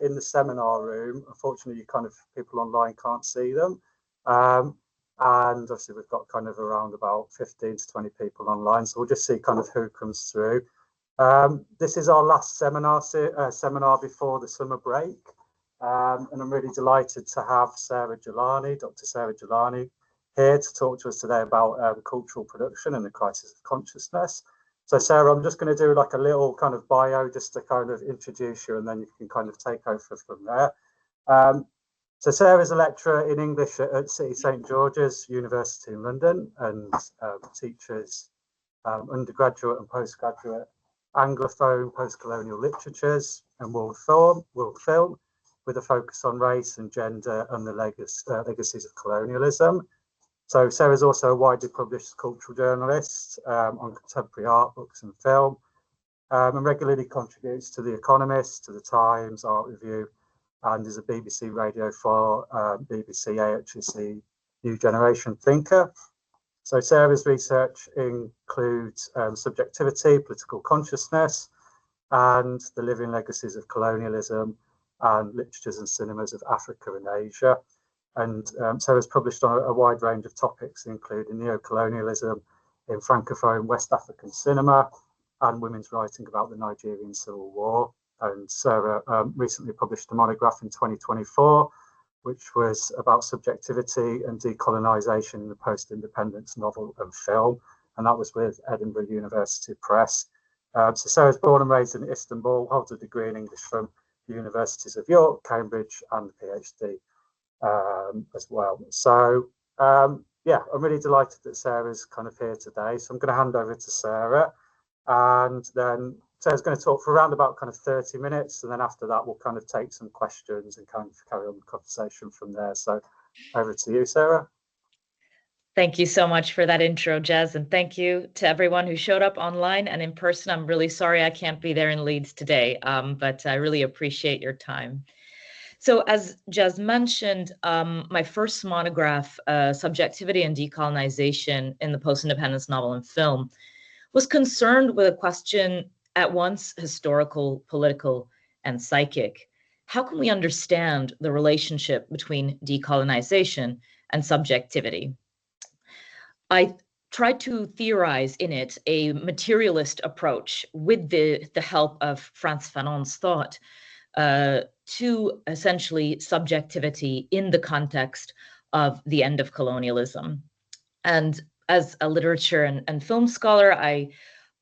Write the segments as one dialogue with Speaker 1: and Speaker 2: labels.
Speaker 1: in the seminar room. Unfortunately, people online can't see them. And obviously we've got kind of around about 15 to 20 people online. So we'll just see kind of who comes through. This is our last seminar before the summer break. And I'm really delighted to have Sarah Jilani, Dr. Sarah Jilani, here to talk to us today about cultural production and the crisis of consciousness. So Sarah, I'm just going to do like a little kind of bio just to kind of introduce you, and then you can kind of take over from there. So Sarah's a lecturer in English at City St George's University in London, and teaches undergraduate and postgraduate Anglophone post-colonial literatures and world film, with a focus on race and gender and the legacies of colonialism. So Sarah's also a widely published cultural journalist on contemporary art, books and film, and regularly contributes to The Economist, to The Times, Art Review, and is a BBC Radio 4, BBC AHSC New Generation thinker. So Sarah's research includes subjectivity, political consciousness, and the living legacies of colonialism and literatures and cinemas of Africa and Asia. And Sarah's published on a wide range of topics, including neocolonialism in Francophone West African cinema and women's writing about the Nigerian Civil War. And Sarah recently published a monograph in 2024, which was about subjectivity and decolonisation in the post-independence novel and film. And that was with Edinburgh University Press. So Sarah's born and raised in Istanbul, holds a degree in English from the Universities of York, Cambridge, and a PhD as well. So yeah, I'm really delighted that Sarah's kind of here today. So I'm going to hand over to Sarah, and then Sarah's going to talk for around about kind of 30 minutes, and then after that we'll kind of take some questions and kind of carry on the conversation from there. So over to you, Sarah.
Speaker 2: Thank you so much for that intro, Jez, and thank you to everyone who showed up online and in person. I'm really sorry I can't be there in Leeds today, but I really appreciate your time. So as Jez mentioned, my first monograph, Subjectivity and Decolonization in the Post-Independence Novel and Film, was concerned with a question at once historical, political, and psychic. How can we understand the relationship between decolonization and subjectivity? I tried to theorize in it a materialist approach with the help of Frantz Fanon's thought to essentially subjectivity in the context of the end of colonialism. And as a literature and film scholar, I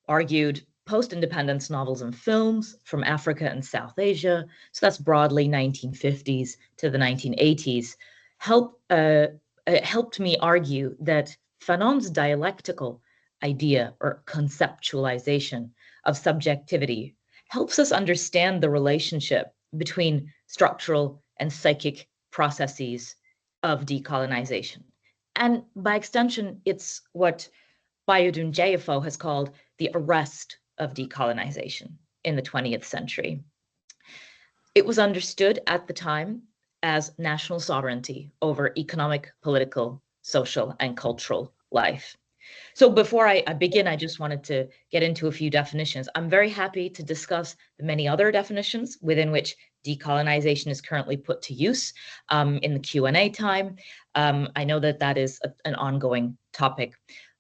Speaker 2: argued post-independence novels and films from Africa and South Asia, so that's broadly 1950s to the 1980s, helped me argue that Fanon's dialectical idea or conceptualization of subjectivity helps us understand the relationship between structural and psychic processes of decolonization. And by extension, it's what Bayodun Jayafo has called the arrest of decolonization in the 20th century. It was understood at the time as national sovereignty over economic, political, social, and cultural life. So before I begin, I just wanted to get into a few definitions. I'm very happy to discuss the many other definitions within which decolonization is currently put to use in the Q&A time. I know that that is an ongoing topic,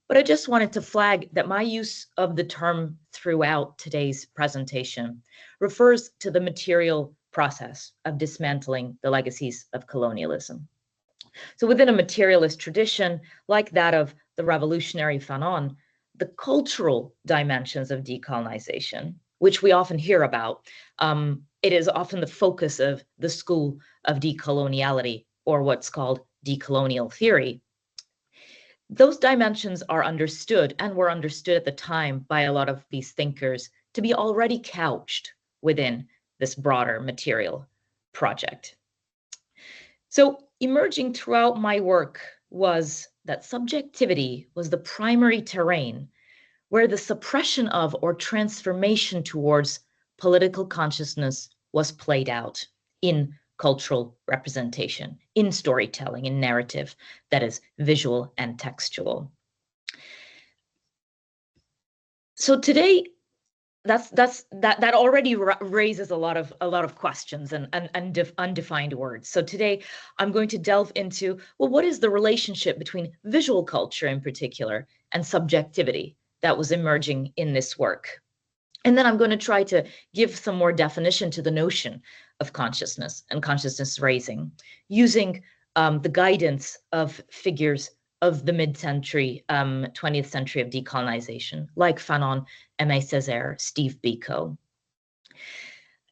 Speaker 2: but I just wanted to flag that my use of the term throughout today's presentation refers to the material process of dismantling the legacies of colonialism. So within a materialist tradition like that of the revolutionary Fanon, the cultural dimensions of decolonization, which we often hear about, it is often the focus of the school of decoloniality, or what's called decolonial theory. Those dimensions are understood and were understood at the time by a lot of these thinkers to be already couched within this broader material project. So emerging throughout my work was that subjectivity was the primary terrain where the suppression of or transformation towards political consciousness was played out in cultural representation, in storytelling, in narrative that is visual and textual. So today, that already raises a lot of questions and undefined words. So today I'm going to delve into, well, what is the relationship between visual culture in particular and subjectivity that was emerging in this work? And then I'm going to try to give some more definition to the notion of consciousness and consciousness raising, using the guidance of figures of the mid-century, 20th century of decolonization, like Fanon, Aimé Césaire, Steve Biko.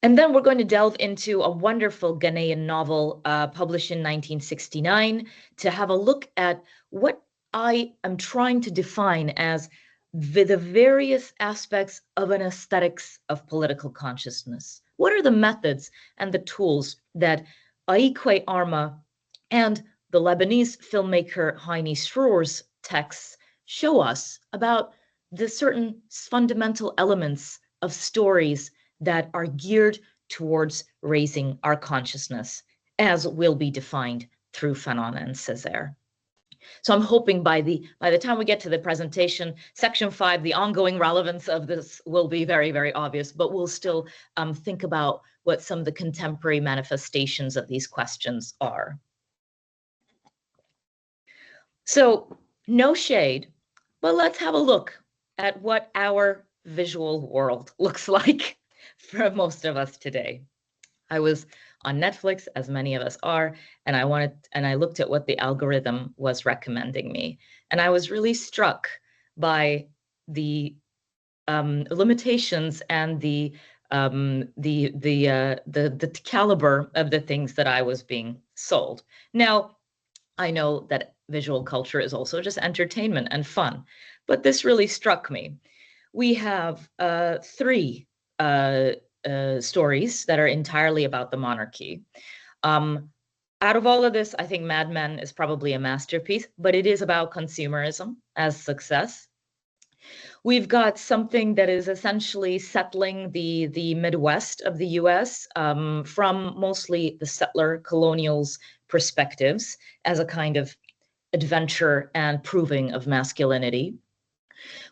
Speaker 2: And then we're going to delve into a wonderful Ghanaian novel published in 1969 to have a look at what I am trying to define as the various aspects of an aesthetics of political consciousness. What are the methods and the tools that Aikwe Arma and the Lebanese filmmaker Heini Sroor's texts show us about the certain fundamental elements of stories that are geared towards raising our consciousness, as will be defined through Fanon and Césaire. So I'm hoping by the time we get to the presentation, section 5, the ongoing relevance of this will be very, very obvious, but we'll still think about what some of the contemporary manifestations of these questions are. So no shade, but let's have a look at what our visual world looks like for most of us today. I was on Netflix, as many of us are, and I looked at what the algorithm was recommending me, and I was really struck by the limitations and the caliber of the things that I was being sold. Now, I know that visual culture is also just entertainment and fun, but this really struck me. We have 3 stories that are entirely about the monarchy. Out of all of this, I think Mad Men is probably a masterpiece, but it is about consumerism as success. We've got something that is essentially settling the Midwest of the US from mostly the settler colonials' perspectives as a kind of adventure and proving of masculinity.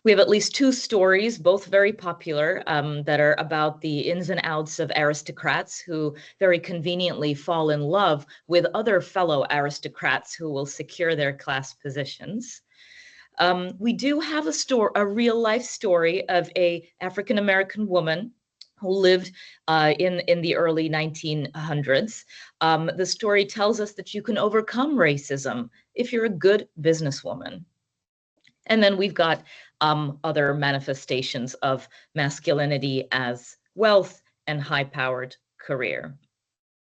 Speaker 2: We have at least 2 stories, both very popular, that are about the ins and outs of aristocrats who very conveniently fall in love with other fellow aristocrats who will secure their class positions. We do have a real life story of an African-American woman who lived in the early 1900s. The story tells us that you can overcome racism if you're a good businesswoman. And then we've got other manifestations of masculinity as wealth and high-powered career.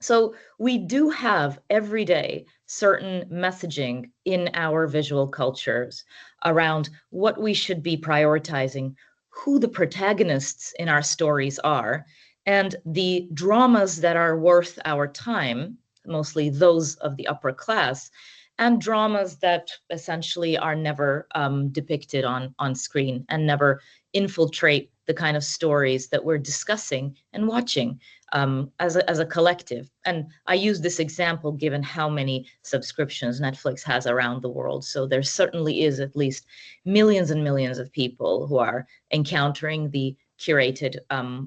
Speaker 2: So we do have every day certain messaging in our visual cultures around what we should be prioritizing, who the protagonists in our stories are, and the dramas that are worth our time, mostly those of the upper class, and dramas that essentially are never depicted on screen and never infiltrate the kind of stories that we're discussing and watching as a collective. And I use this example given how many subscriptions Netflix has around the world. So there certainly is at least millions and millions of people who are encountering the curated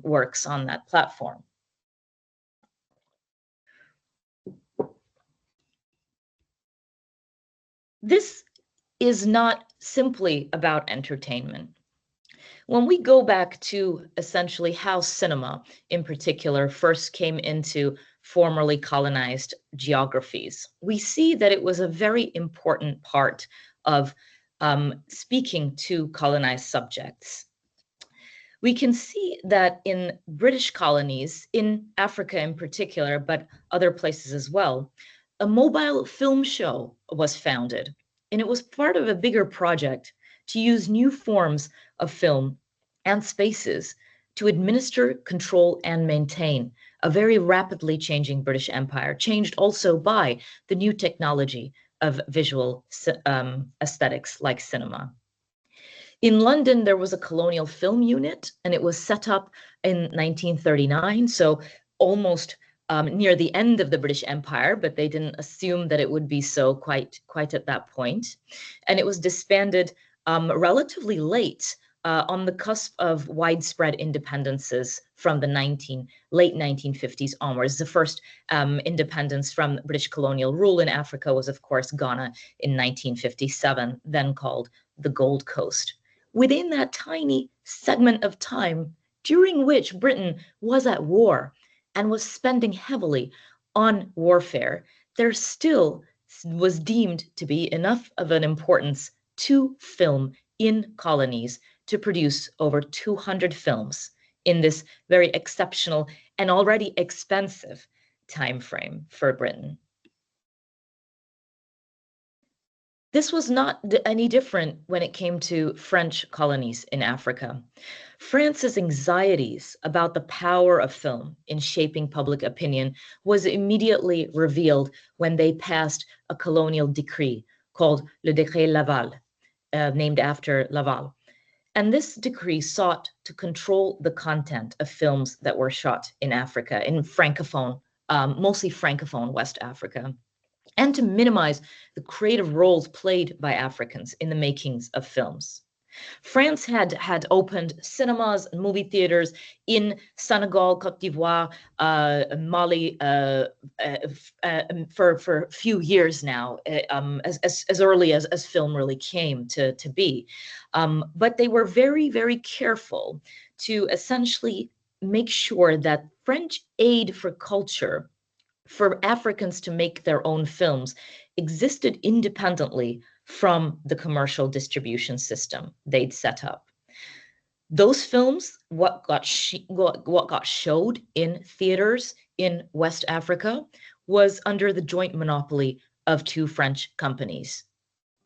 Speaker 2: works on that platform. This is not simply about entertainment. When we go back to essentially how cinema in particular first came into formerly colonized geographies, we see that it was a very important part of speaking to colonized subjects. We can see that in British colonies, in Africa in particular, but other places as well, a mobile film show was founded, and it was part of a bigger project to use new forms of film and spaces to administer, control, and maintain a very rapidly changing British Empire, changed also by the new technology of visual aesthetics like cinema. In London, there was a colonial film unit, and it was set up in 1939, so almost near the end of the British Empire, but they didn't assume that it would be so quite at that point. And it was disbanded relatively late on the cusp of widespread independences from the late 1950s onwards. The first independence from British colonial rule in Africa was, of course, Ghana in 1957, then called the Gold Coast. Within that tiny segment of time during which Britain was at war and was spending heavily on warfare, there still was deemed to be enough of an importance to film in colonies to produce over 200 films in this very exceptional and already expensive time frame for Britain. This was not any different when it came to French colonies in Africa. France's anxieties about the power of film in shaping public opinion was immediately revealed when they passed a colonial decree called Le Décret Laval, named after Laval. And this decree sought to control the content of films that were shot in Africa, in Francophone, mostly Francophone West Africa, and to minimize the creative roles played by Africans in the makings of films. France had opened cinemas and movie theaters in Senegal, Côte d'Ivoire, Mali for a few years now, as early as film really came to be. But they were very, very careful to essentially make sure that French aid for culture for Africans to make their own films existed independently from the commercial distribution system they'd set up. Those films, what got showed in theaters in West Africa, was under the joint monopoly of two French companies.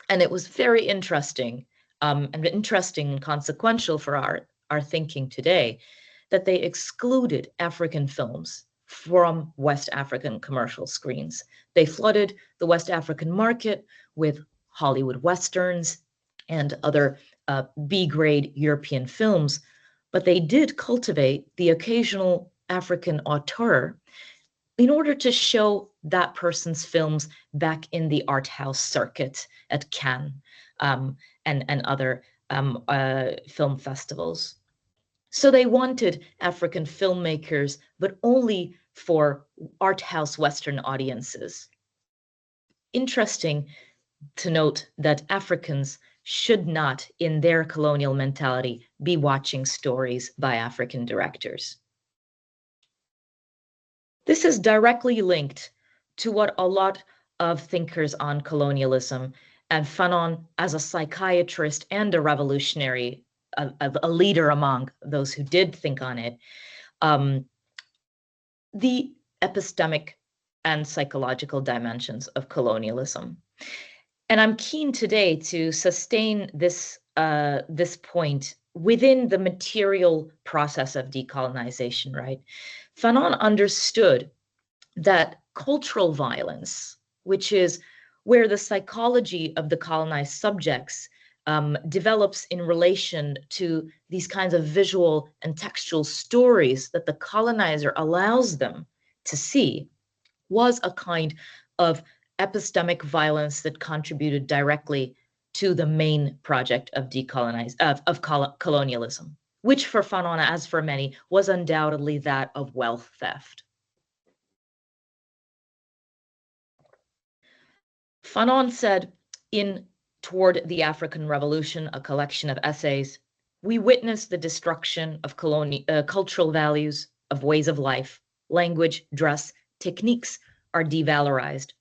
Speaker 2: And it was very interesting, and consequential for our thinking today, that they excluded African films from West African commercial screens. They flooded the West African market with Hollywood Westerns and other B-grade European films, but they did cultivate the occasional African auteur in order to show that person's films back in the art house circuit at Cannes and other film festivals. So they wanted African filmmakers, but only for art house Western audiences. Interesting to note that Africans should not, in their colonial mentality, be watching stories by African directors. This is directly linked to what a lot of thinkers on colonialism, and Fanon as a psychiatrist and a revolutionary, a leader among those who did think on it, the epistemic and psychological dimensions of colonialism. And I'm keen today to sustain this point within the material process of decolonization, right? Fanon understood that cultural violence, which is where the psychology of the colonized subjects develops in relation to these kinds of visual and textual stories that the colonizer allows them to see, was a kind of epistemic violence that contributed directly to the main project of colonialism, which for Fanon, as for many, was undoubtedly that of wealth theft. Fanon said in Toward the African Revolution, a collection of essays, we witness the destruction of cultural values, of ways of life, language, dress, techniques are devalorized.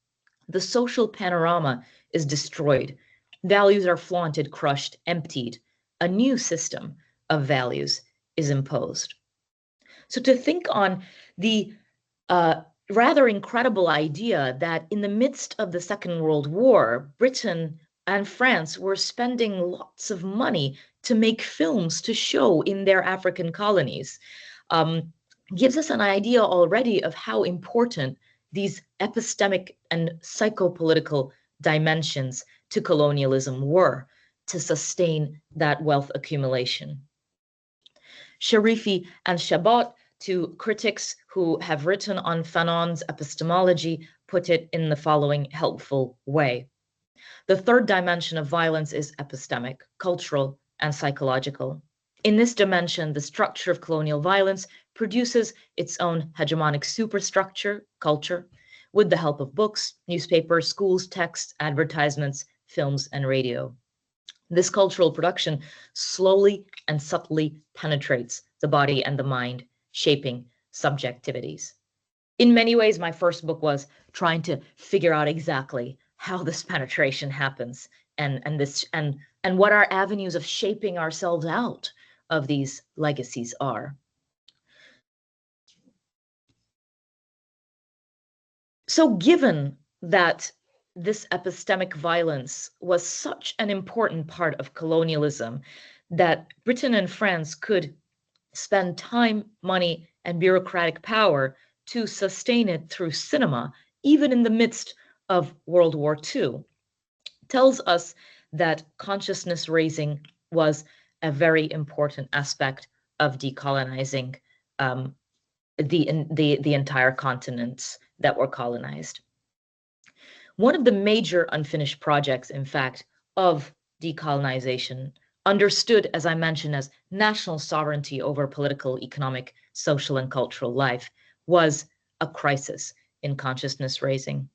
Speaker 2: The social panorama is destroyed. Values are flaunted, crushed, emptied. A new system of values is imposed. So to think on the rather incredible idea that in the midst of the Second World War, Britain and France were spending lots of money to make films to show in their African colonies, gives us an idea already of how important these epistemic and psychopolitical dimensions to colonialism were to sustain that wealth accumulation. Sharifi and Chabot, two critics who have written on Fanon's epistemology, put it in the following helpful way. The third dimension of violence is epistemic, cultural, and psychological. In this dimension, the structure of colonial violence produces its own hegemonic superstructure, culture, with the help of books, newspapers, schools, texts, advertisements, films, and radio. This cultural production slowly and subtly penetrates the body and the mind, shaping subjectivities. In many ways, my first book was trying to figure out exactly how this penetration happens and what our avenues of shaping ourselves out of these legacies are. So given that this epistemic violence was such an important part of colonialism that Britain and France could spend time, money, and bureaucratic power to sustain it through cinema, even in the midst of World War II, tells us that consciousness raising was a very important aspect of decolonizing the entire continents that were colonized. One of the major unfinished projects, in fact, of decolonization, understood, as I mentioned, as national sovereignty over political, economic, social, and cultural life, was a crisis in consciousness raising.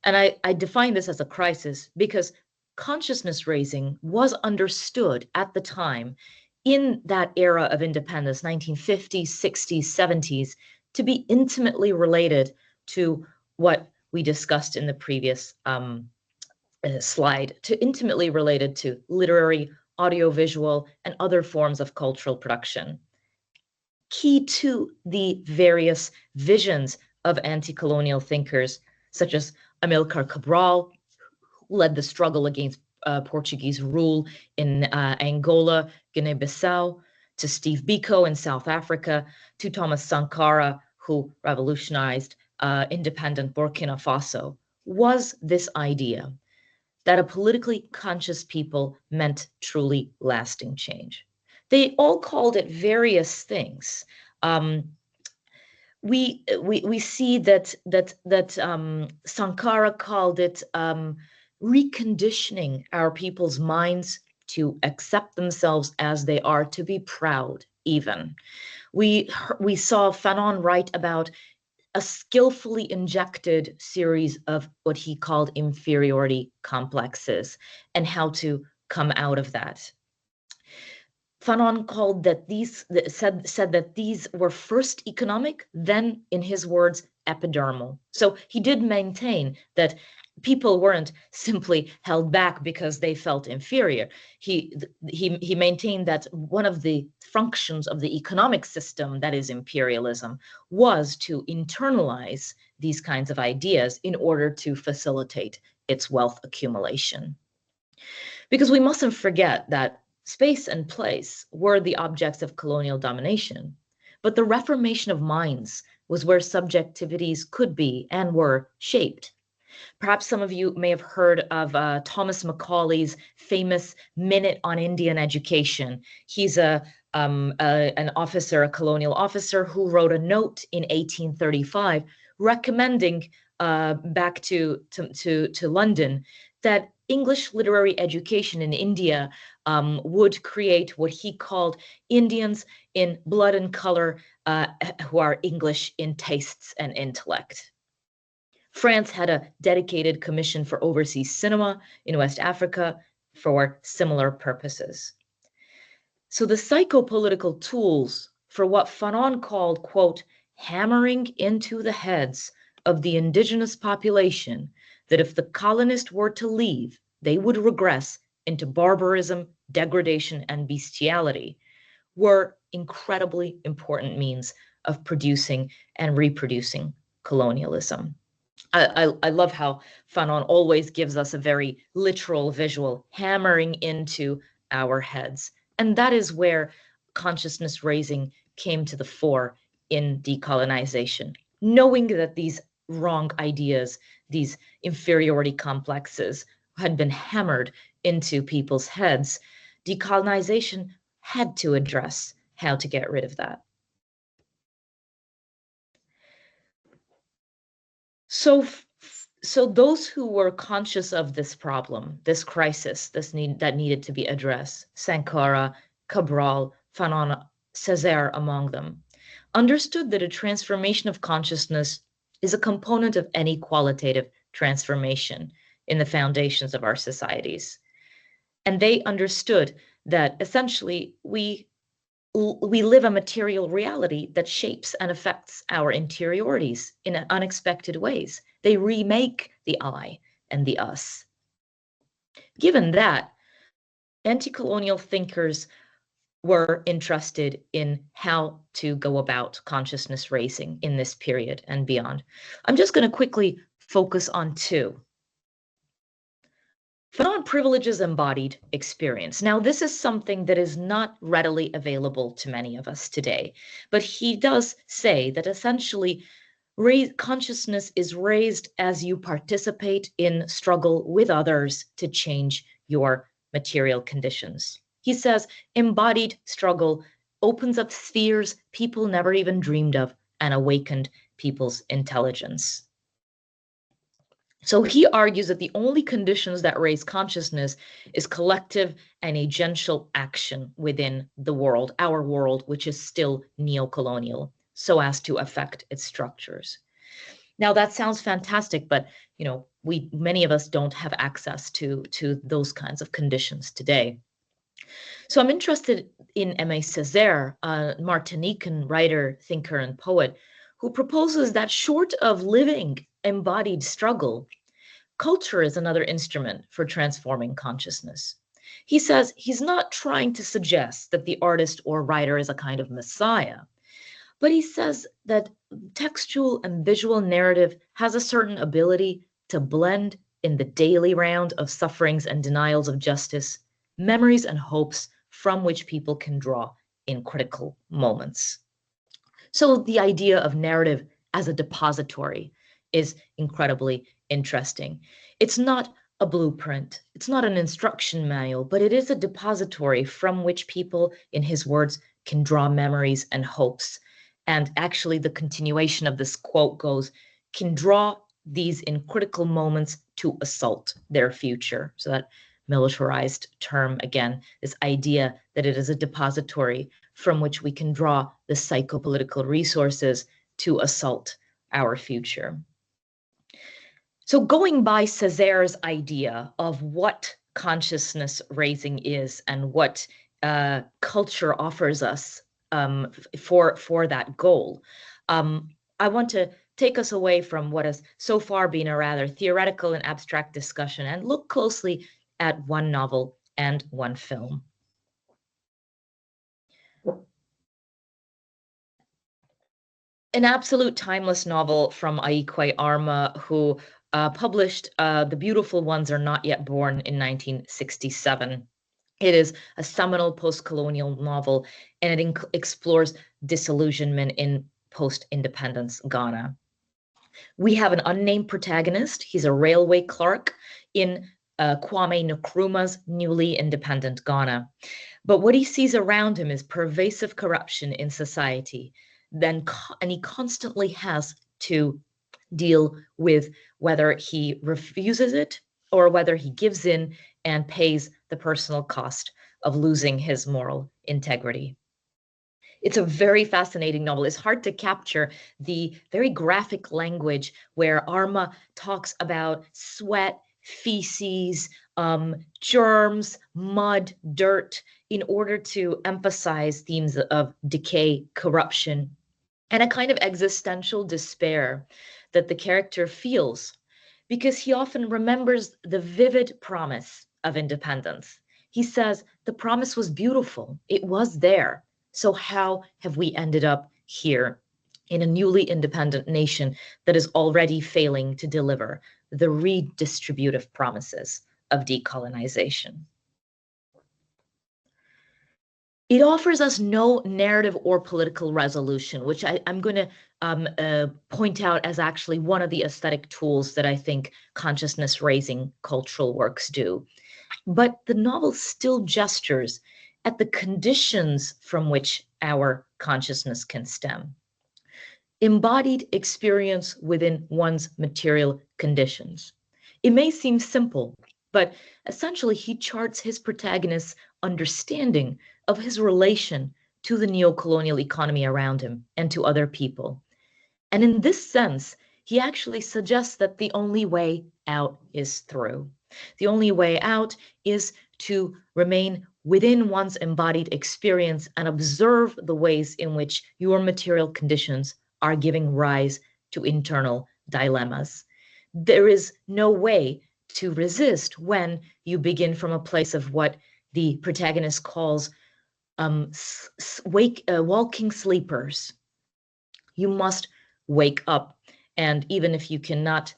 Speaker 2: And I define this as a crisis because consciousness raising was understood at the time in that era of independence, 1950s, 60s, 70s, to be intimately related to what we discussed in the previous slide, to intimately related to literary, audiovisual, and other forms of cultural production. Key to the various visions of anti-colonial thinkers, such as Amilcar Cabral, who led the struggle against Portuguese rule in Angola, Guinea-Bissau, to Steve Biko in South Africa, to Thomas Sankara, who revolutionized independent Burkina Faso, was this idea that a politically conscious people meant truly lasting change. They all called it various things. We see that Sankara called it reconditioning our people's minds to accept themselves as they are, to be proud even. We saw Fanon write about a skillfully injected series of what he called inferiority complexes and how to come out of that. Fanon called that said that these were first economic, then, in his words, epidermal. So he did maintain that people weren't simply held back because they felt inferior. He maintained that one of the functions of the economic system, that is imperialism, was to internalize these kinds of ideas in order to facilitate its wealth accumulation. Because we mustn't forget that space and place were the objects of colonial domination, but the reformation of minds was where subjectivities could be and were shaped. Perhaps some of you may have heard of Thomas Macaulay's famous Minute on Indian Education. He's an officer, a colonial officer, who wrote a note in 1835 recommending back to London that English literary education in India would create what he called Indians in blood and color who are English in tastes and intellect. France had a dedicated commission for overseas cinema in West Africa for similar purposes. So the psychopolitical tools for what Fanon called, quote, hammering into the heads of the indigenous population that if the colonist were to leave, they would regress into barbarism, degradation, and bestiality, were incredibly important means of producing and reproducing colonialism. I love how Fanon always gives us a very literal visual hammering into our heads. And that is where consciousness raising came to the fore in decolonization. Knowing that these wrong ideas, these inferiority complexes had been hammered into people's heads, decolonization had to address how to get rid of that. So those who were conscious of this problem, this crisis, this need that needed to be addressed, Sankara, Cabral, Fanon, Césaire among them, understood that a transformation of consciousness is a component of any qualitative transformation in the foundations of our societies. And they understood that essentially we live a material reality that shapes and affects our interiorities in unexpected ways. They remake the I and the us. Given that, anti-colonial thinkers were interested in how to go about consciousness raising in this period and beyond. I'm just going to quickly focus on two. Fanon privileges embodied experience. Now, this is something that is not readily available to many of us today, but he does say that essentially consciousness is raised as you participate in struggle with others to change your material conditions. He says embodied struggle opens up spheres people never even dreamed of and awakened people's intelligence. So he argues that the only conditions that raise consciousness is collective and agential action within the world, our world, which is still neo-colonial, so as to affect its structures. Now that sounds fantastic, but many of us don't have access to those kinds of conditions today. So I'm interested in Aimé Césaire, a Martinican writer, thinker, and poet, who proposes that short of living embodied struggle, culture is another instrument for transforming consciousness. He says he's not trying to suggest that the artist or writer is a kind of messiah, but he says that textual and visual narrative has a certain ability to blend in the daily round of sufferings and denials of justice, memories and hopes from which people can draw in critical moments. So the idea of narrative as a depository is incredibly interesting. It's not a blueprint, it's not an instruction manual, but it is a depository from which people, in his words, can draw memories and hopes. And actually the continuation of this quote goes, can draw these in critical moments to assault their future. So that militarized term, again, this idea that it is a depository from which we can draw the psychopolitical resources to assault our future. So going by Césaire's idea of what consciousness raising is and what culture offers us for that goal, I want to take us away from what has so far been a rather theoretical and abstract discussion and look closely at one novel and one film. An absolute timeless novel from Aikwe Arma, who published The Beautiful Ones Are Not Yet Born in 1967. It is a seminal post-colonial novel, and it explores disillusionment in post-independence Ghana. We have an unnamed protagonist. He's a railway clerk in Kwame Nkrumah's newly independent Ghana. But what he sees around him is pervasive corruption in society. And he constantly has to deal with whether he refuses it or whether he gives in and pays the personal cost of losing his moral integrity. It's a very fascinating novel. It's hard to capture the very graphic language where Arma talks about sweat, feces, germs, mud, dirt, in order to emphasize themes of decay, corruption, and a kind of existential despair that the character feels, because he often remembers the vivid promise of independence. He says, the promise was beautiful, it was there. So how have we ended up here in a newly independent nation that is already failing to deliver the redistributive promises of decolonization? It offers us no narrative or political resolution, which I'm going to point out as actually one of the aesthetic tools that I think consciousness-raising cultural works do. But the novel still gestures at the conditions from which our consciousness can stem. Embodied experience within one's material conditions. It may seem simple, but essentially he charts his protagonist's understanding of his relation to the neo-colonial economy around him and to other people. And in this sense, he actually suggests that the only way out is through. The only way out is to remain within one's embodied experience and observe the ways in which your material conditions are giving rise to internal dilemmas. There is no way to resist when you begin from a place of what the protagonist calls walking sleepers. You must wake up. And even if you cannot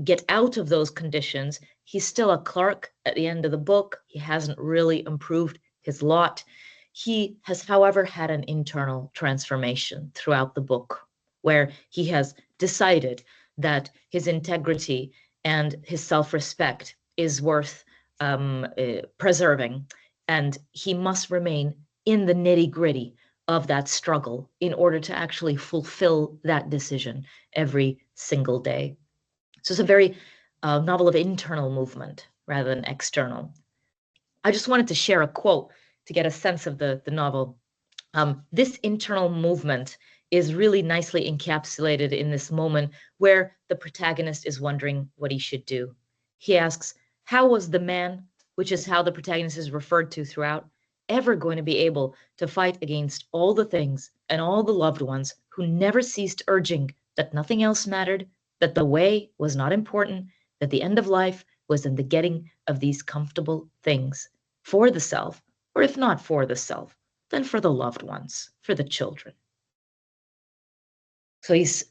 Speaker 2: get out of those conditions, he's still a clerk at the end of the book. He hasn't really improved his lot. He has, however, had an internal transformation throughout the book, where he has decided that his integrity and his self-respect is worth preserving, and he must remain in the nitty-gritty of that struggle in order to actually fulfill that decision every single day. So it's a very novel of internal movement rather than external. I just wanted to share a quote to get a sense of the novel. This internal movement is really nicely encapsulated in this moment where the protagonist is wondering what he should do. He asks, how was the man, which is how the protagonist is referred to throughout, ever going to be able to fight against all the things and all the loved ones who never ceased urging that nothing else mattered, that the way was not important, that the end of life was in the getting of these comfortable things for the self, or if not for the self, then for the loved ones, for the children. So he's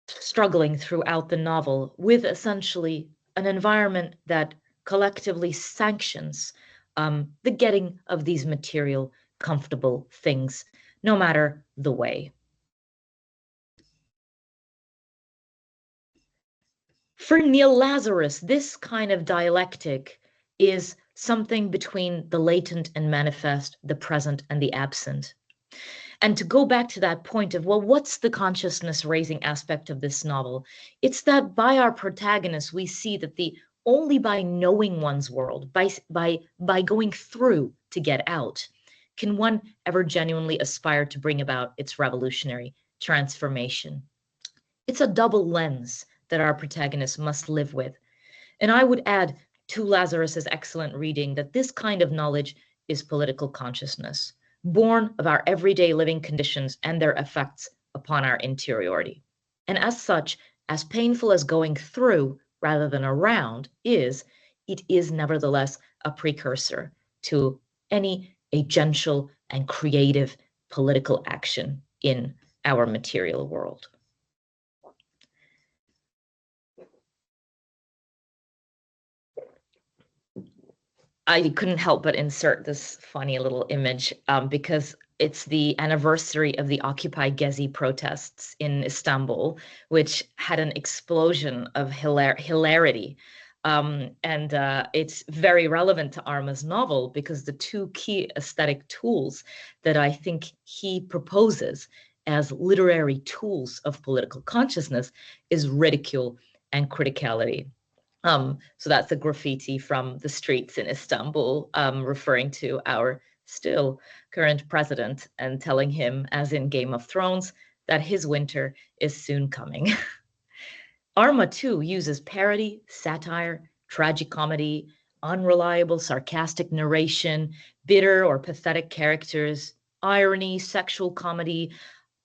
Speaker 2: struggling throughout the novel with essentially an environment that collectively sanctions the getting of these material, comfortable things, no matter the way. For Neil Lazarus, this kind of dialectic is something between the latent and manifest, the present and the absent. And to go back to that point of, well, what's the consciousness raising aspect of this novel? It's that by our protagonist, we see that only by knowing one's world, by going through to get out, can one ever genuinely aspire to bring about its revolutionary transformation. It's a double lens that our protagonist must live with. And I would add to Lazarus's excellent reading that this kind of knowledge is political consciousness, born of our everyday living conditions and their effects upon our interiority. And as such, as painful as going through rather than around is, it is nevertheless a precursor to any agential and creative political action in our material world. I couldn't help but insert this funny little image because it's the anniversary of the Occupy Gezi protests in Istanbul, which had an explosion of hilarity. It's very relevant to Arma's novel because the two key aesthetic tools that I think he proposes as literary tools of political consciousness is ridicule and criticality. So that's a graffiti from the streets in Istanbul, referring to our still current president and telling him, as in Game of Thrones, that his winter is soon coming. Arma, too, uses parody, satire, tragicomedy, unreliable, sarcastic narration, bitter or pathetic characters, irony, sexual comedy,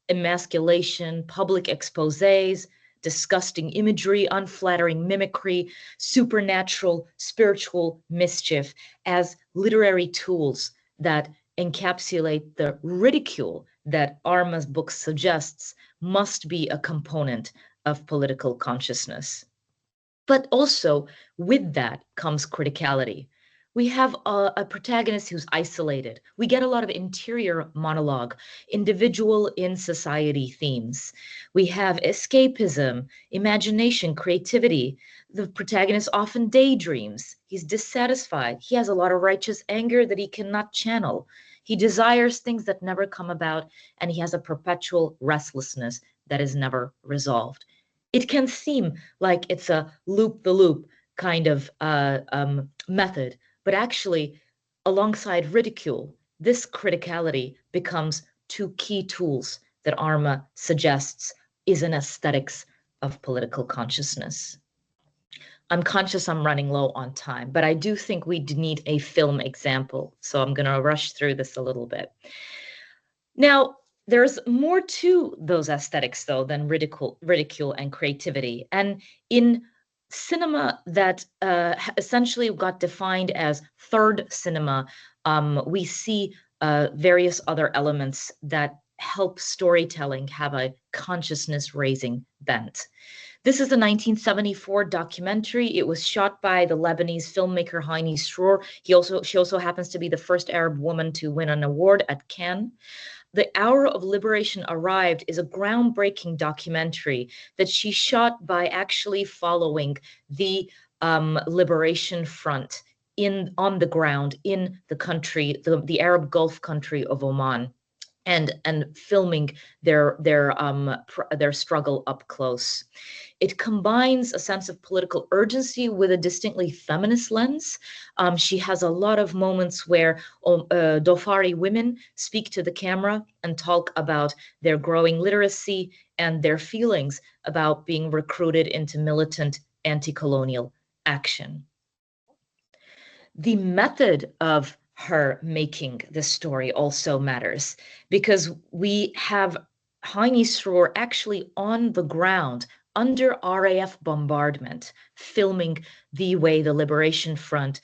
Speaker 2: emasculation, public exposés, disgusting imagery, unflattering mimicry, supernatural, spiritual mischief as literary tools that encapsulate the ridicule that Arma's book suggests must be a component of political consciousness. But also with that comes criticality. We have a protagonist who's isolated. We get a lot of interior monologue, individual in society themes. We have escapism, imagination, creativity. The protagonist often daydreams. He's dissatisfied. He has a lot of righteous anger that he cannot channel. He desires things that never come about, and he has a perpetual restlessness that is never resolved. It can seem like it's a loop-the-loop kind of method, but actually, alongside ridicule this criticality becomes two key tools that Arma suggests is an aesthetics of political consciousness. I'm conscious I'm running low on time, but I do think we need a film example. So I'm going to rush through this a little bit. Now, there's more to those aesthetics, though, than ridicule and creativity. And in cinema that essentially got defined as third cinema, we see various other elements that help storytelling have a consciousness-raising bent. This is a 1974 documentary. It was shot by the Lebanese filmmaker Heini Sroor. She also happens to be the first Arab woman to win an award at Cannes. The Hour of Liberation Arrived is a groundbreaking documentary that she shot by actually following the liberation front on the ground in the country, the Arab Gulf country of Oman, and filming their struggle up close. It combines a sense of political urgency with a distinctly feminist lens. She has a lot of moments where Dhofari women speak to the camera and talk about their growing literacy and their feelings about being recruited into militant anti-colonial action. The method of her making this story also matters, because we have Heini Sroor actually on the ground under RAF bombardment, filming the way the Liberation Front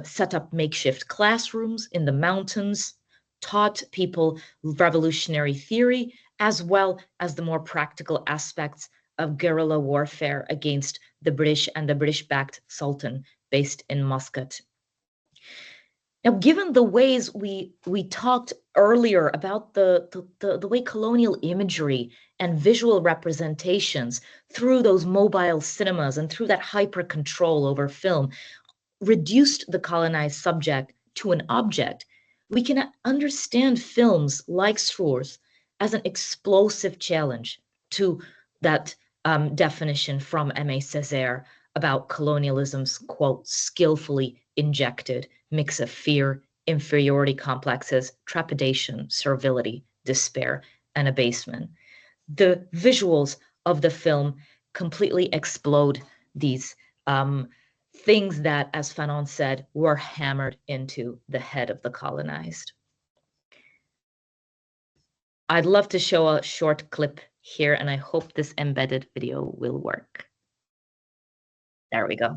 Speaker 2: set up makeshift classrooms in the mountains, taught people revolutionary theory, as well as the more practical aspects of guerrilla warfare against the British and the British-backed Sultan based in Muscat. Now, given the ways we talked earlier about the way colonial imagery and visual representations through those mobile cinemas and through that hyper control over film reduced the colonized subject to an object, we can understand films like Sroor's as an explosive challenge to that definition from Aimé Césaire about colonialism's, quote, skillfully injected mix of fear, inferiority complexes, trepidation, servility, despair, and abasement. The visuals of the film completely explode these things that, as Fanon said, were hammered into the head of the colonized. I'd love to show a short clip here, and I hope this embedded video will work. There we go.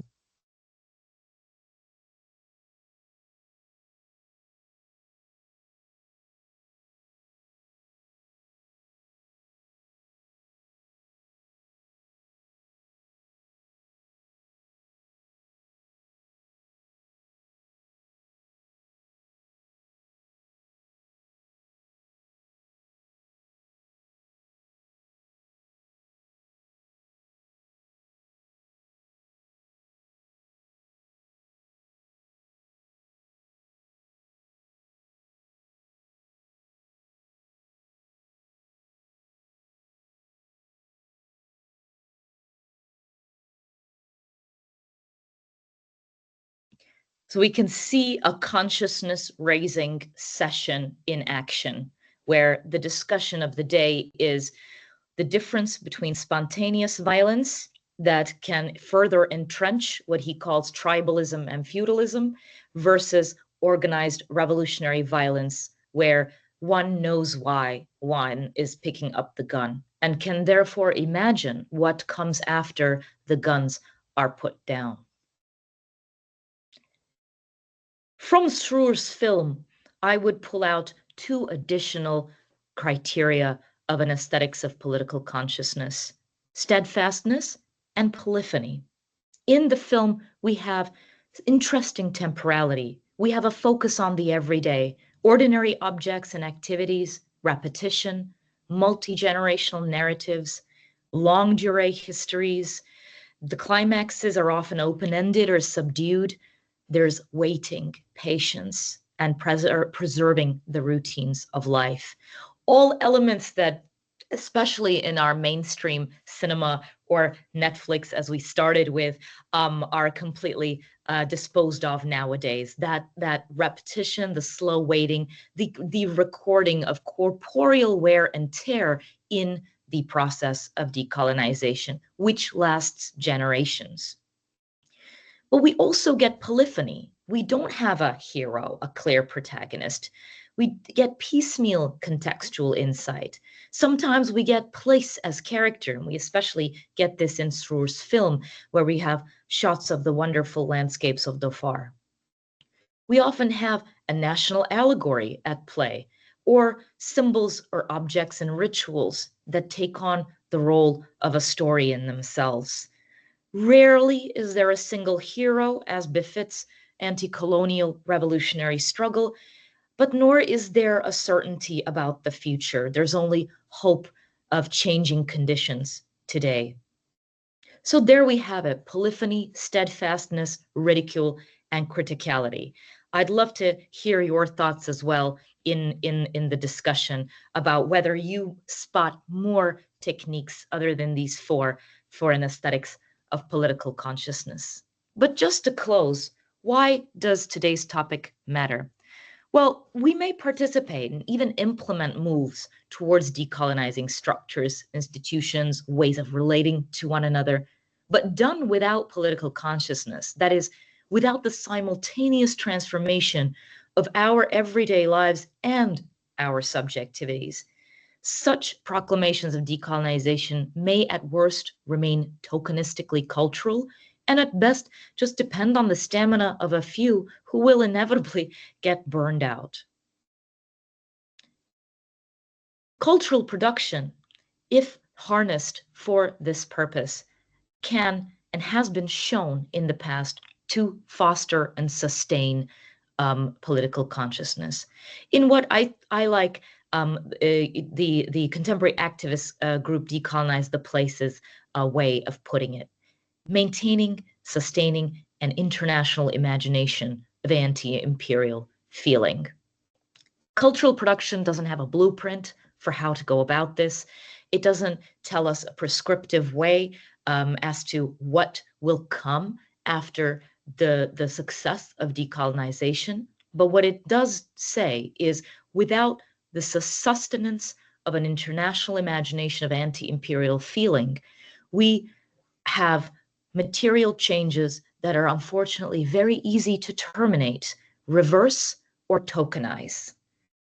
Speaker 2: So we can see a consciousness-raising session in action, where the discussion of the day is the difference between spontaneous violence that can further entrench what he calls tribalism and feudalism versus organized revolutionary violence, where one knows why one is picking up the gun and can therefore imagine what comes after the guns are put down. From Sroor's film, I would pull out two additional criteria of an aesthetics of political consciousness: steadfastness and polyphony. In the film, we have interesting temporality. We have a focus on the everyday, ordinary objects and activities, repetition, multi-generational narratives, longue durée histories. The climaxes are often open-ended or subdued. There's waiting, patience, and preserving the routines of life. All elements that especially in our mainstream cinema or Netflix, as we started with, are completely disposed of nowadays. That repetition, the slow waiting, the recording of corporeal wear and tear in the process of decolonization, which lasts generations. But we also get polyphony. We don't have a hero, a clear protagonist. We get piecemeal contextual insight. Sometimes we get place as character, and we especially get this in Sroor's film, where we have shots of the wonderful landscapes of Dhofar. We often have a national allegory at play, or symbols or objects and rituals that take on the role of a story in themselves. Rarely is there a single hero, as befits anti-colonial revolutionary struggle, but nor is there a certainty about the future. There's only hope of changing conditions today. So there we have it: polyphony, steadfastness, ridicule, and criticality. I'd love to hear your thoughts as well in the discussion about whether you spot more techniques other than these four for an aesthetics of political consciousness. But just to close, why does today's topic matter? Well, we may participate and even implement moves towards decolonizing structures, institutions, ways of relating to one another, but done without political consciousness, that is, without the simultaneous transformation of our everyday lives and our subjectivities. Such proclamations of decolonization may at worst remain tokenistically cultural, and at best just depend on the stamina of a few who will inevitably get burned out. Cultural production, if harnessed for this purpose, can and has been shown in the past to foster and sustain political consciousness. In what I like, the contemporary activist group Decolonize the Places way of putting it: maintaining, sustaining an international imagination of anti-imperial feeling. Cultural production doesn't have a blueprint for how to go about this. It doesn't tell us a prescriptive way as to what will come after the success of decolonization. But what it does say is, without the sustenance of an international imagination of anti-imperial feeling, we have material changes that are unfortunately very easy to terminate, reverse, or tokenize.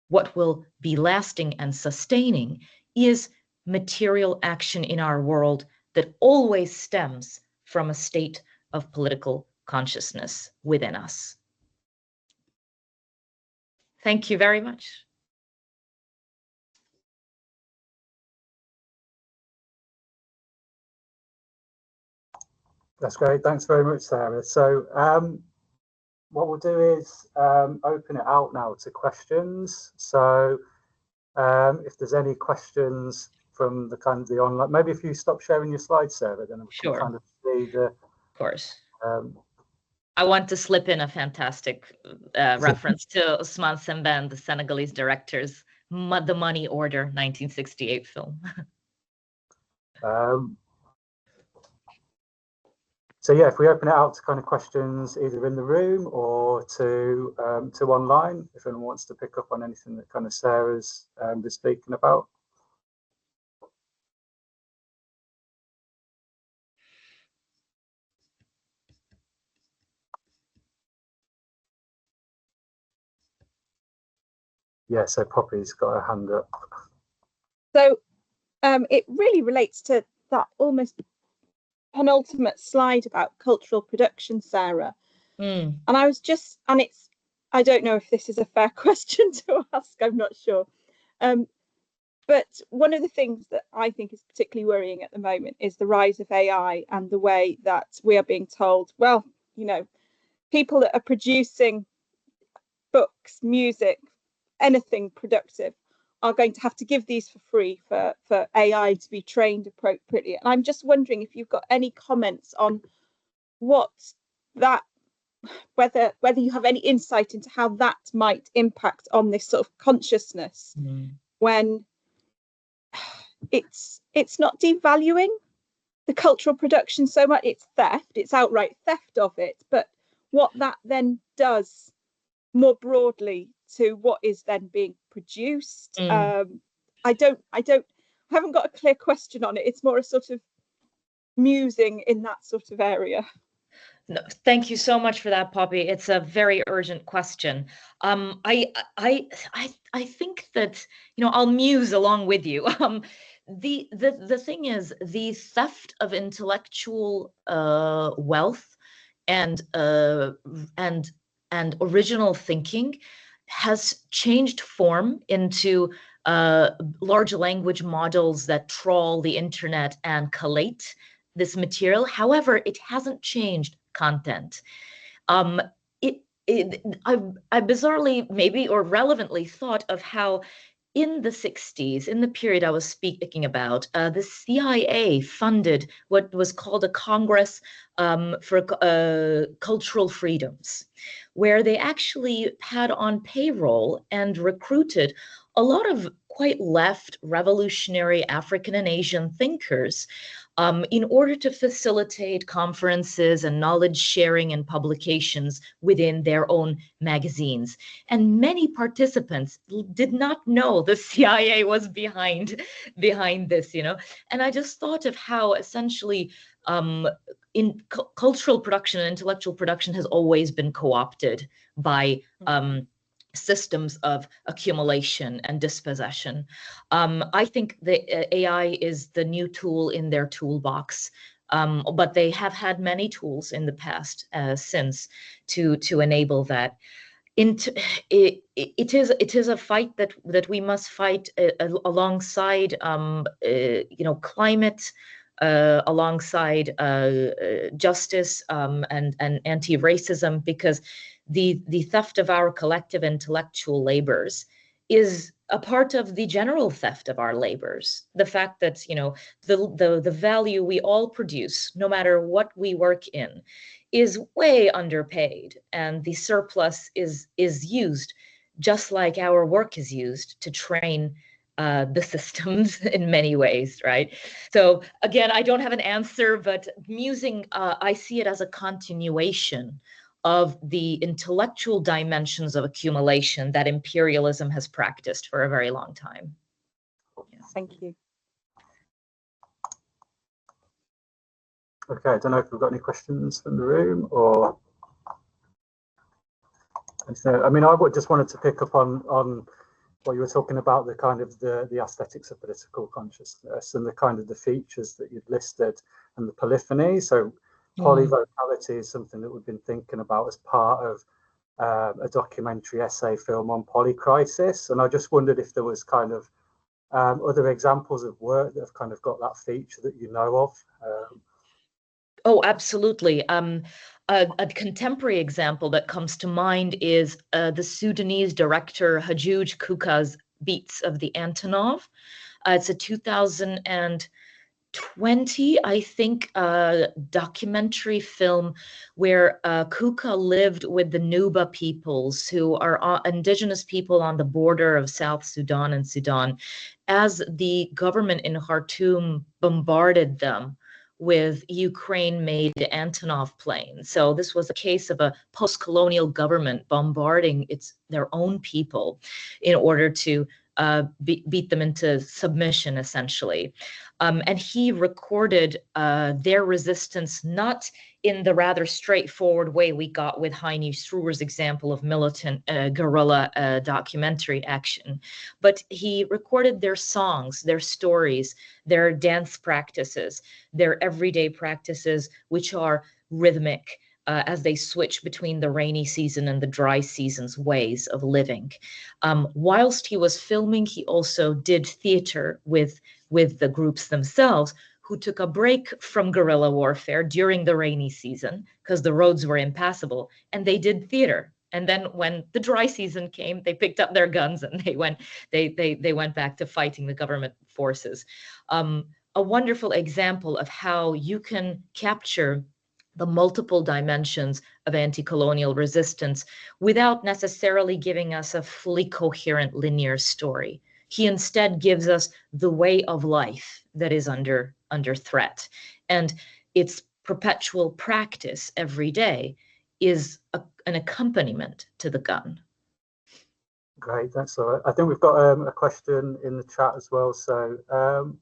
Speaker 2: What will be lasting and sustaining is material action in our world that always stems from a state of political consciousness within us. Thank you very much.
Speaker 1: That's great. Thanks very much, Sarah. So what we'll do is open it out now to questions. So if there's any questions from the kind of the online, maybe if you stop sharing your slides, Sarah, then we can kind of see the.
Speaker 2: Of course. I want to slip in a fantastic reference to Ousmane Sembène, the Senegalese director's The Money Order 1968 film.
Speaker 1: So yeah, if we open it out to kind of questions either in the room or to online, if anyone wants to pick up on anything that kind of Sarah's been speaking about. Yeah, so Poppy's got her hand up.
Speaker 3: So it really relates to that almost penultimate slide about cultural production, Sarah. And I was just, and it's, I don't know if this is a fair question to ask, I'm not sure. But one of the things that I think is particularly worrying at the moment is the rise of AI and the way that we are being told, well, you know, people that are producing books, music, anything productive are going to have to give these for free for AI to be trained appropriately. And I'm just wondering if you've got any comments on what that, whether you have any insight into how that might impact on this sort of consciousness when it's not devaluing the cultural production so much. It's theft, it's outright theft of it, but what that then does more broadly to what is then being produced, I haven't got a clear question on it. It's more a sort of musing in that sort of area.
Speaker 2: No, thank you so much for that, Poppy. It's a very urgent question. I think that, I'll muse along with you. The thing is, the theft of intellectual wealth and original thinking has changed form into large language models that trawl the internet and collate this material. However, it hasn't changed content. I bizarrely, maybe, or relevantly thought of how in the 60s, in the period I was speaking about, the CIA funded what was called a Congress for Cultural Freedoms, where they actually had on payroll and recruited a lot of quite left revolutionary African and Asian thinkers in order to facilitate conferences and knowledge sharing and publications within their own magazines. And many participants did not know the CIA was behind this, And I just thought of how essentially in cultural production and intellectual production has always been co-opted by systems of accumulation and dispossession. I think the AI is the new tool in their toolbox, but they have had many tools in the past since to enable that. It is a fight that we must fight alongside climate, alongside justice and anti-racism, because the theft of our collective intellectual labors is a part of the general theft of our labors. The fact that the value we all produce, no matter what we work in, is way underpaid, and the surplus is used just like our work is used to train the systems in many ways, right? So again, I don't have an answer, but musing, I see it as a continuation of the intellectual dimensions of accumulation that imperialism has practiced for a very long time.
Speaker 3: Yeah. Thank you.
Speaker 1: Okay, I don't know if we've got any questions from the room or. I mean, I just wanted to pick up on what you were talking about, the kind of the aesthetics of political consciousness and the kind of the features that you'd listed and the polyphony. So polyvocality is something that we've been thinking about as part of a documentary essay film on Polycrisis, and I just wondered if there was kind of other examples of work that have kind of got that feature that you know of.
Speaker 2: Oh, absolutely. A contemporary example that comes to mind is the Sudanese director Hajooj Kuka's Beats of the Antonov. It's a 2020, I think, documentary film where Kuka lived with the Nuba peoples, who are indigenous people on the border of South Sudan and Sudan, as the government in Khartoum bombarded them with Ukraine-made Antonov planes. So this was a case of a post-colonial government bombarding their own people in order to beat them into submission, essentially. And he recorded their resistance not in the rather straightforward way we got with Heini Struer's example of militant guerrilla documentary action, but he recorded their songs, their stories, their dance practices, their everyday practices, which are rhythmic, as they switch between the rainy season and the dry season's ways of living. Whilst he was filming, he also did theater with the groups themselves, who took a break from guerrilla warfare during the rainy season because the roads were impassable, and they did theater. And then when the dry season came, they picked up their guns and they went back to fighting the government forces. A wonderful example of how you can capture the multiple dimensions of anti-colonial resistance without necessarily giving us a fully coherent linear story. He instead gives us the way of life that is under threat. And its perpetual practice every day is an accompaniment to the gun.
Speaker 1: Great, thanks, Laura. I think we've got a question in the chat as well. So I'm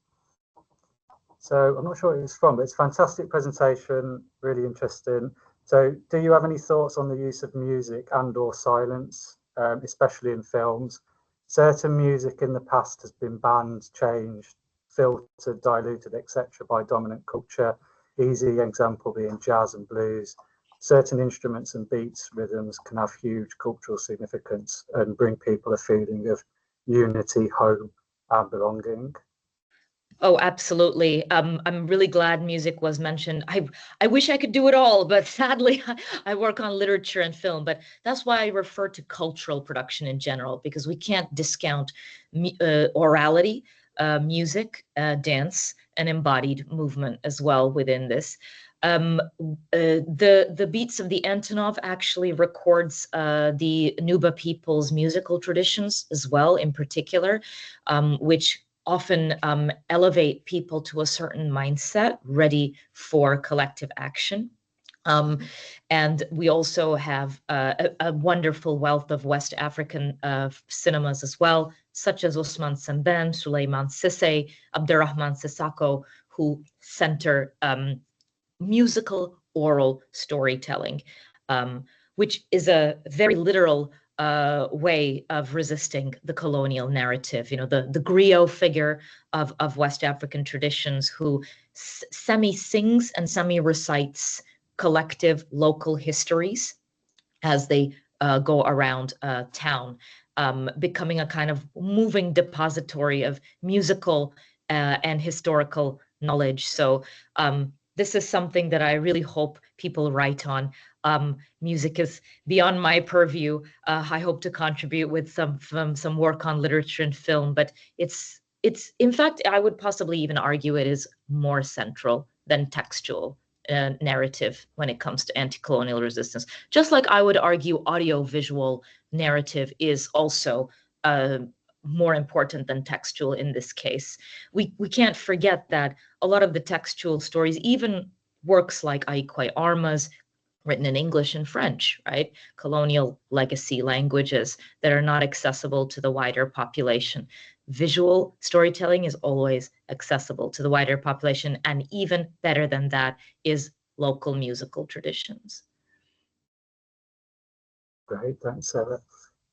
Speaker 1: not sure who it's from, but it's a fantastic presentation, really interesting. So do you have any thoughts on the use of music and/or silence, especially in films? Certain music in the past has been banned, changed, filtered, diluted, etc. by dominant culture. Easy example being jazz and blues. Certain instruments and beats, rhythms can have huge cultural significance and bring people a feeling of unity, home, and belonging.
Speaker 2: Oh, absolutely. I'm really glad music was mentioned. I wish I could do it all, but sadly, I work on literature and film. But that's why I refer to cultural production in general, because we can't discount orality, music, dance, and embodied movement as well within this. The Beats of the Antonov actually records the Nuba people's musical traditions as well, in particular, which often elevate people to a certain mindset ready for collective action. And we also have a wonderful wealth of West African cinemas as well, such as Ousmane Sembène, Souleymane Cissé, Abderrahmane Sissako, who center musical oral storytelling, which is a very literal way of resisting the colonial narrative. You know, the griot figure of West African traditions who semi-sings and semi-recites collective local histories as they go around town, becoming a kind of moving depository of musical and historical knowledge. So this is something that I really hope people write on. Music is beyond my purview. I hope to contribute with some work on literature and film, but it's in fact, I would possibly even argue it is more central than textual narrative when it comes to anti-colonial resistance. Just like I would argue audio-visual narrative is also more important than textual in this case. We can't forget that a lot of the textual stories, even works like Aikwai Armas, written in English and French, right? Colonial legacy languages that are not accessible to the wider population. Visual storytelling is always accessible to the wider population, and even better than that is local musical traditions.
Speaker 1: Great, thanks, Sarah.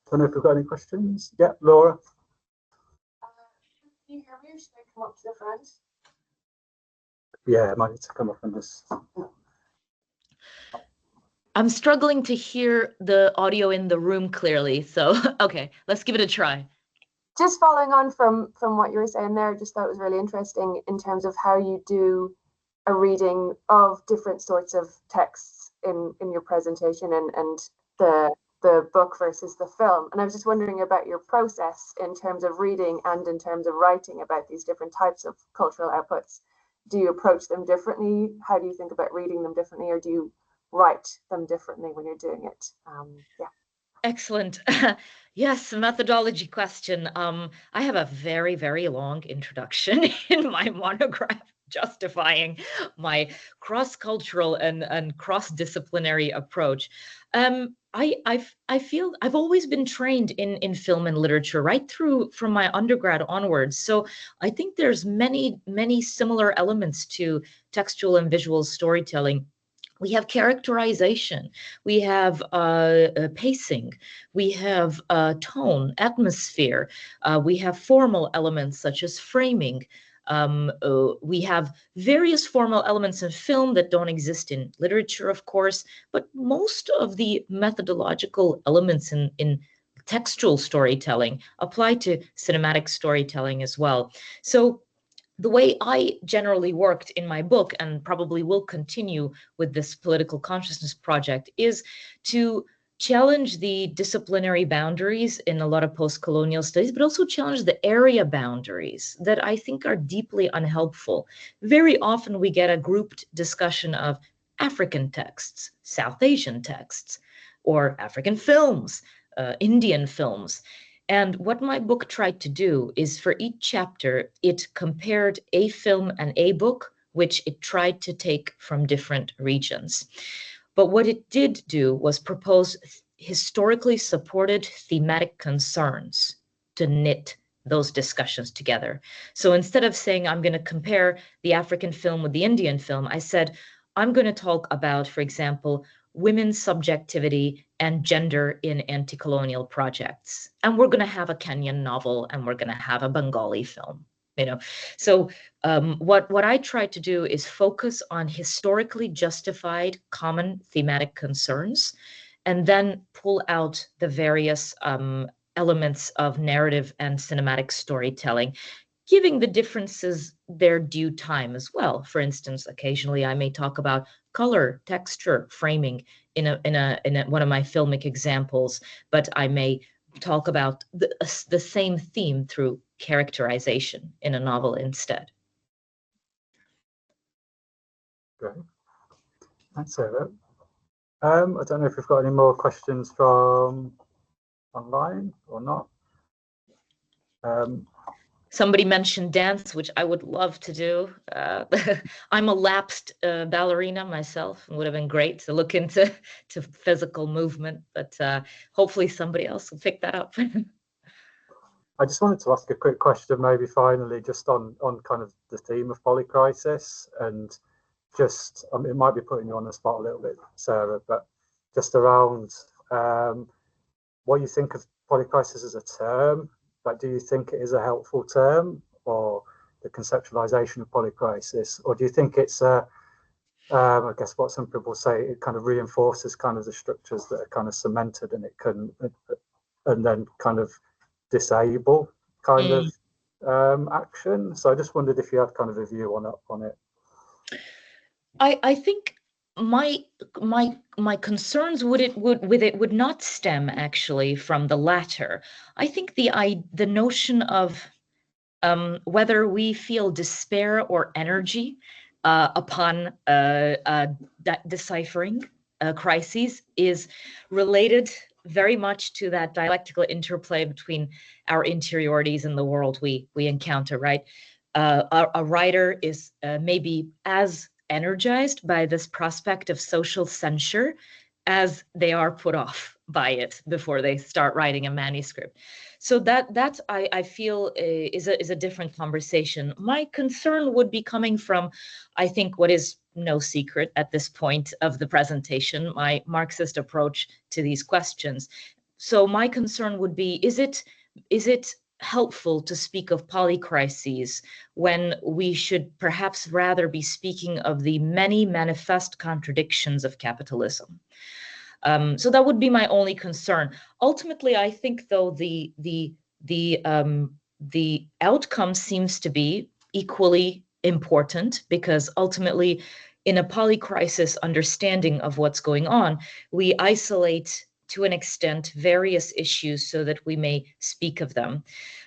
Speaker 1: I don't know if we've got any questions. Yeah, Laura.
Speaker 4: Can you hear me, or should I come up to the front?
Speaker 1: Yeah, I might need to come up on this.
Speaker 2: I'm struggling to hear the audio in the room clearly, so okay, let's give it a try.
Speaker 4: Just following on from what you were saying there, just thought it was really interesting in terms of how you do a reading of different sorts of texts in your presentation and the book versus the film. And I was just wondering about your process in terms of reading and in terms of writing about these different types of cultural outputs. Do you approach them differently? How do you think about reading them differently, or do you write them differently when you're doing it? Yeah.
Speaker 2: Excellent. Yes, methodology question. I have a very, very long introduction in my monograph justifying my cross-cultural and cross-disciplinary approach. I feel I've always been trained in film and literature right through from my undergrad onwards. So I think there's many, many similar elements to textual and visual storytelling. We have characterization, we have pacing, we have tone, atmosphere, we have formal elements such as framing. We have various formal elements in film that don't exist in literature, of course, but most of the methodological elements in textual storytelling apply to cinematic storytelling as well. So the way I generally worked in my book, and probably will continue with this political consciousness project, is to challenge the disciplinary boundaries in a lot of post-colonial studies, but also challenge the area boundaries that I think are deeply unhelpful. Very often we get a grouped discussion of African texts, South Asian texts, or African films, Indian films. And what my book tried to do is for each chapter, it compared a film and a book, which it tried to take from different regions. But what it did do was propose historically supported thematic concerns to knit those discussions together. So instead of saying, I'm going to compare the African film with the Indian film, I said, I'm going to talk about, for example, women's subjectivity and gender in anti-colonial projects. And we're going to have a Kenyan novel and we're going to have a Bengali film. So what I tried to do is focus on historically justified common thematic concerns and then pull out the various elements of narrative and cinematic storytelling, giving the differences their due time as well. For instance, occasionally I may talk about color, texture, framing in one of my filmic examples, but I may talk about the same theme through characterization in a novel instead.
Speaker 1: Great. Thanks, Sarah. I don't know if we've got any more questions from online or not.
Speaker 2: Somebody mentioned dance, which I would love to do. I'm a lapsed ballerina myself, and would have been great to look into physical movement, but hopefully somebody else will pick that up.
Speaker 1: I just wanted to ask a quick question, maybe finally, just on kind of the theme of polycrisis, and just it might be putting you on the spot a little bit, Sarah, but just around what you think of polycrisis as a term. Like, do you think it is a helpful term, or the conceptualization of polycrisis, or do you think it's I guess what some people say, it kind of reinforces kind of the structures that are kind of cemented, and it can and then kind of disable kind of action. So I just wondered if you had kind of a view on it.
Speaker 2: I think my concerns with it would not stem actually from the latter. I think the notion of whether we feel despair or energy upon deciphering crises is related very much to that dialectical interplay between our interiorities and the world we encounter, right? A writer is maybe as energized by this prospect of social censure as they are put off by it before they start writing a manuscript. So that I feel is a different conversation. My concern would be coming from, I think, what is no secret at this point of the presentation, my Marxist approach to these questions. So my concern would be, is it helpful to speak of polycrises when we should perhaps rather be speaking of the many manifest contradictions of capitalism? So that would be my only concern. Ultimately, I think, though, the outcome seems to be equally important, because ultimately, in a polycrisis understanding of what's going on, we isolate to an extent various issues so that we may speak of them.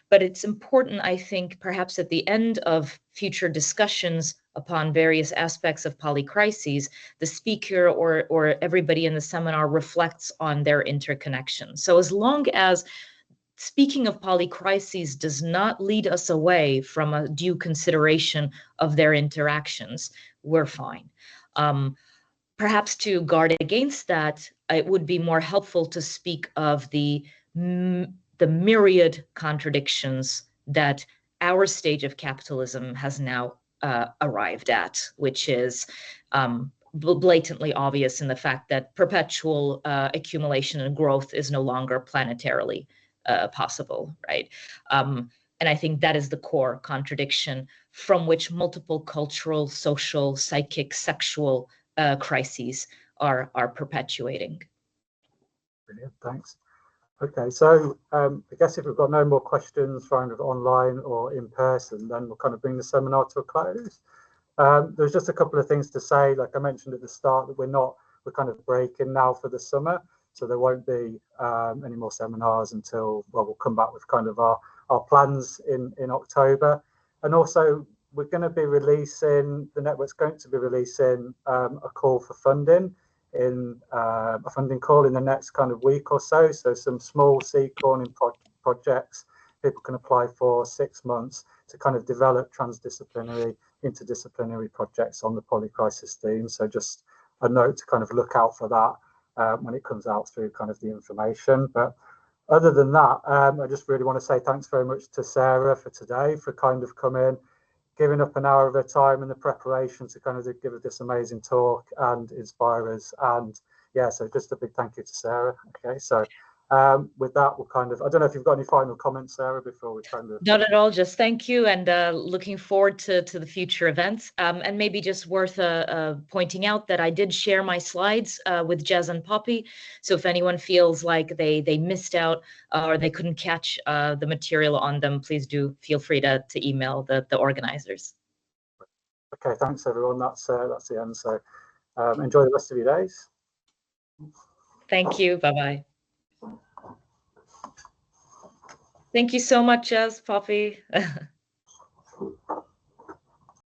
Speaker 2: But it's important, I think, perhaps at the end of future discussions upon various aspects of polycrises, the speaker or everybody in the seminar reflects on their interconnection. So as long as speaking of polycrises does not lead us away from a due consideration of their interactions, we're fine. Perhaps to guard against that, it would be more helpful to speak of the myriad contradictions that our stage of capitalism has now arrived at, which is blatantly obvious in the fact that perpetual accumulation and growth is no longer planetarily possible, right? And I think that is the core contradiction from which multiple cultural, social, psychic, sexual crises are perpetuating.
Speaker 1: Brilliant, thanks. Okay, so I guess if we've got no more questions kind of online or in person, then we'll kind of bring the seminar to a close. There's just a couple of things to say. Like I mentioned at the start, that we're kind of breaking now for the summer, so there won't be any more seminars until, well, we'll come back with kind of our plans in October. And also we're going to be releasing, the network's going to be releasing a call for funding, in a funding call in the next kind of week or so. So some small seed corn projects. People can apply for 6 months to kind of develop transdisciplinary, interdisciplinary projects on the Polycrisis theme. So just a note to kind of look out for that when it comes out through kind of the information. But other than that, I just really want to say thanks very much to Sarah for today, for kind of coming, giving up an hour of her time in the preparation to kind of give this amazing talk and inspire us. And yeah, so just a big thank you to Sarah. Okay, so with that, we'll kind of, I don't know if you've got any final comments, Sarah, before we kind of...
Speaker 2: Not at all, just thank you, and looking forward to the future events. And maybe just worth pointing out that I did share my slides with Jez and Poppy, so if anyone feels like they missed out or they couldn't catch the material on them, please do feel free to email the organizers.
Speaker 1: Okay, thanks everyone, that's the end, so enjoy the rest of your days.
Speaker 2: Thank you, bye-bye. Thank you so much, Jez, Poppy.